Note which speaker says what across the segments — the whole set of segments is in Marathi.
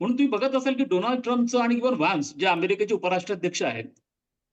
Speaker 1: म्हणून तुम्ही बघत असाल की डोनाल्ड ट्रम्पचं आणि इव्हन व्हान्स जे अमेरिकेचे उपराष्ट्राध्यक्ष आहेत,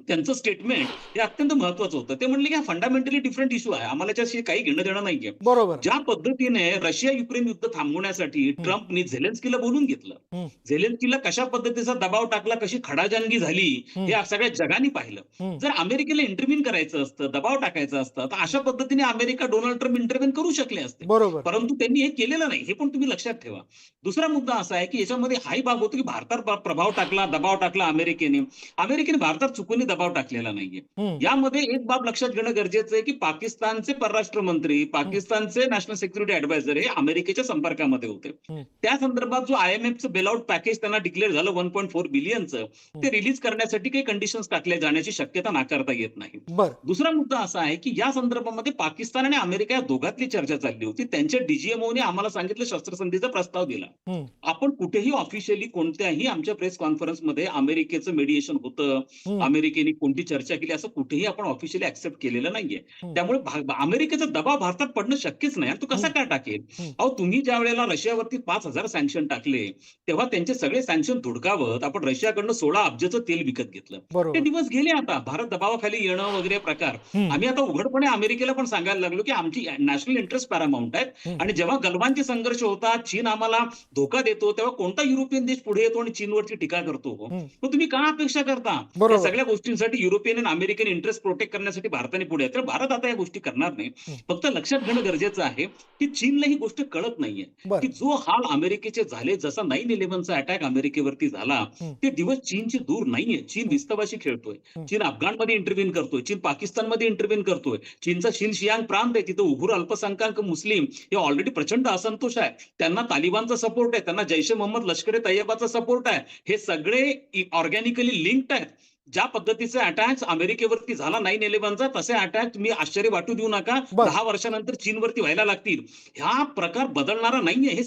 Speaker 1: त्यांचं स्टेटमेंट हे अत्यंत महत्वाचं होतं. ते म्हणले की हा फंडामेंटली डिफरंट इश्यू आहे. आम्हाला त्याच्याशी काही घेणं-देणं नाहीये.
Speaker 2: बरोबर.
Speaker 1: ज्या पद्धतीने रशिया-युक्रेन युद्ध थांबवण्यासाठी
Speaker 2: हं,
Speaker 1: ट्रम्पनी झेलेन्स्कीला बोलून घेतलं.
Speaker 2: हं,
Speaker 1: झेलेन्स्कीला कशा पद्धतीचा दबाव टाकला, कशी खडाजंगी झाली,
Speaker 2: हं,
Speaker 1: हे सगळ्या जगाने पाहिलं.
Speaker 2: हं.
Speaker 1: जर अमेरिकेला इंटरव्ह्यून करायचं असतं, दबाव टाकायचा असतं, तर अशा पद्धतीने अमेरिका डोनाल्ड ट्रम्प इंटरव्ह्यून करू शकले असते.
Speaker 2: बरोबर.
Speaker 1: परंतु त्यांनी हे केलेलं नाही. हे पण तुम्ही लक्षात ठेवा. दुसरा मुद्दा असा आहे, की याच्यामध्ये हाही भाग होतो, की भारतावर प्रभाव टाकला, दबाव टाकला अमेरिकेने. अमेरिकेने भारतात चुकूनही दबाव टाकलेला नाहीये.
Speaker 2: हं,
Speaker 1: यामध्ये एक बाब लक्षात घेणं गरजेचं आहे, की पाकिस्तानचे परराष्ट्र मंत्री,
Speaker 2: हं,
Speaker 1: पाकिस्तानचे नॅशनल सिक्युरिटी ॲडवायझर हे अमेरिकेच्या संपर्कामध्ये होते.
Speaker 2: हं,
Speaker 1: त्या संदर्भात जो आयएमएफचं बेलआउट पॅकेज त्यांना डिक्लेअर झालं 1.4 बिलियनचं,
Speaker 2: हं.
Speaker 1: ते रिलीज करण्यासाठी काही कंडिशन्स टाकल्या जाण्याची शक्यता नाकारता येत नाही.
Speaker 2: बरं.
Speaker 1: दुसरा मुद्दा असा आहे, की या संदर्भामध्ये पाकिस्तान आणि अमेरिका या दोघातली चर्चा चालली होती. त्यांच्या डीजीएमओने आम्हाला सांगितलं शस्त्रसंधीचा प्रस्ताव दिला.
Speaker 2: हं,
Speaker 1: आपण कुठेही ऑफिशियली कोणत्याही आमच्या प्रेस कॉन्फरन्समध्ये अमेरिकेचं मेडिएशन होतं,
Speaker 2: हं,
Speaker 1: अमेरिकेने कोणती चर्चा केली असं कुठेही आपण ऑफिशियली एक्सेप्ट केलेलं नाहीये.
Speaker 2: हं,
Speaker 1: त्यामुळे अमेरिकेचा दबाव भारतात पडणं शक्यच नाही आणि तो कसा
Speaker 2: हं,
Speaker 1: काय टाकेल?
Speaker 2: हं.
Speaker 1: अहो, तुम्ही ज्यावेळेला रशियावरती 5,000 सँक्शन टाकले, तेव्हा त्यांचे सगळे सँक्शन धुडकावत आपण रशियाकडनं 16 अब्जचं तेल विकत घेतलं. ते
Speaker 2: बरोबर.
Speaker 1: दिवस गेले आता. भारत दबावाखाली येणं वगैरे प्रकार.
Speaker 2: हं,
Speaker 1: आम्ही आता उघडपणे अमेरिकेला पण सांगायला लागलो, की आमची नॅशनल इंटरेस्ट पॅरामाउंट आहे
Speaker 2: हं,
Speaker 1: आणि जेव्हा गलवानचे संघर्ष होतात, चीन आम्हाला धोका देतो, तेव्हा कोणता युरोपियन देश पुढे येतो आणि चीनवरची टीका करतो हो?
Speaker 2: हं.
Speaker 1: मग तुम्ही का अपेक्षा करता? या
Speaker 2: बरोबर.
Speaker 1: सगळ्या गोष्टींसाठी युरोपियन आणि अमेरिकन इंटरेस्ट प्रोटेक्ट करण्यासाठी भारताने पुढे आहे. तर भारत आता या गोष्टी करणार नाही.
Speaker 2: हं.
Speaker 1: फक्त लक्षात घेणं गरजेचं आहे, की चीनला ही गोष्ट कळत नाहीये, की
Speaker 2: बरं.
Speaker 1: जो हाल अमेरिकेचे झाले, जसा 9/11चा अटॅक अमेरिकेवरती झाला,
Speaker 2: हं,
Speaker 1: ते दिवस चीनचे दूर नाहीये. चीन
Speaker 2: हं,
Speaker 1: विस्तवाशी खेळतोय.
Speaker 2: हं,
Speaker 1: चीन अफगाणमध्ये इंटरव्ह्यून करतोय. चीन पाकिस्तानमध्ये इंटरव्ह्यून करतोय. चीनचा शिनशियांग प्रांत आहे. तिथं उघूर अल्पसंख्याक मुस्लिम हे ऑलरेडी प्रचंड असंतोष आहे. त्यांना तालिबानचा सपोर्ट आहे. त्यांना जैश ए मोहम्मद, लष्कर-ए-तैयबाचा सपोर्ट आहे. हे सगळे ऑर्गॅनिकली लिंक्ड आहेत. ज्या पद्धतीचे अटॅक्स अमेरिकेवरती झाला 9/11चा तसे अटॅक तुम्ही आश्चर्य वाटू देऊ नका.
Speaker 2: बरं.
Speaker 1: 10 वर्षानंतर चीनवरती व्हायला लागतील. हा प्रकार बदलणारा नाहीये. हे